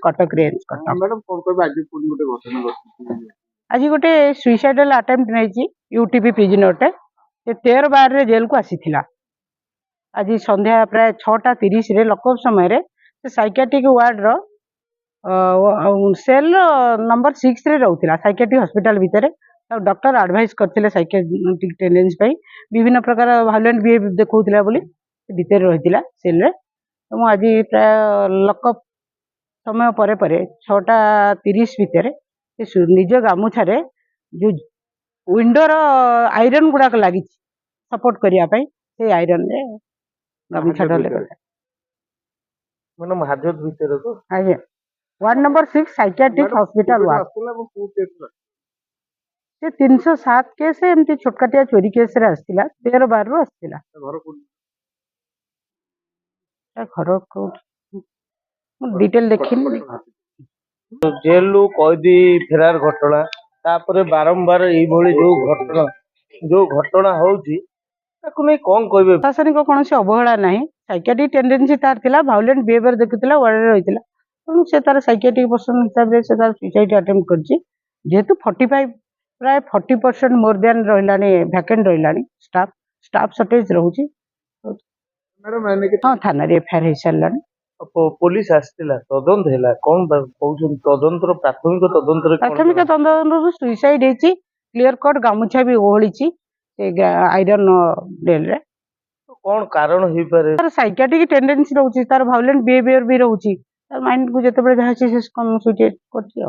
Cuttack range Cuttack. Madam कौन कहबे आज पुनी गोटे घटना घटिछि आज गोटे सुइसाइडल अटेम्प्ट नहीं यूटीपी प्रिजनर टे 13/12 रे जेल को आसीथिला। आज संध्या प्राय 6:30 रे लकअप समय से साइकियाट्रिक वार्ड रो सेल नंबर 6 रे रहउथिला साइकियाट्रिक हॉस्पिटल भितर। डॉक्टर एडवाइस करथिले साइकियाट्रिक टेंडेंसी पई विभिन्न प्रकार वायलेंट बिहेव देखौथिला बोली भितर रहिथिला सेल रे। तो आज प्राय लकअप समय परे परे 6:30 भितर निज गामुछारे जो विंडोर आयरन गुड़ाक लगी सपोर्ट करने से आयरन रे गामुछा मैडम हाजत भितर तो आज्ञा ward number 6 psychiatric hospital ward से 307 केस एमती छोटकाटिया चोरी केस रे आस्तिला 13/12 रु आस्तिला। घर को डिटेल देखिन जेल रु कैदी फेरार घटना तापर बारंबार एभली जो घटना होउची ताकू नै कोन कहबे प्रशासनिक कौन से अवहेला नहीं साइकियाट्रिक टेंडेंसी तार थिला वायलेंट बिहेवियर देखुथिला वार्ड रे रहिथिला तेणु से तार साइकियाट्रिक पर्सन हिसाब रे से तार सुसाइड अटेम्प्ट करची जेहेतु 45 प्राय 40% मोर देन रहिलानी वैकेंट रहिलानी स्टाफ शॉर्टेज रहउची। मैडम मैंने के हां थाना रे एफआईआर हे सरलानी पुलिस आस्तिला तदंत हैला कोन कहउछन तदंतर प्राथमिक तदंत सुसाइड हेची क्लियर कट गामुछा भी ओहळीची से आयरन डेल रे कौन कारण ही पारे तार साइकियाट्रिक टेंडेंसी रहउची तार वायलेंट बिहेवियर भी रहउची तार माइंड को जते बेले जहा से कम सुइटेड करची।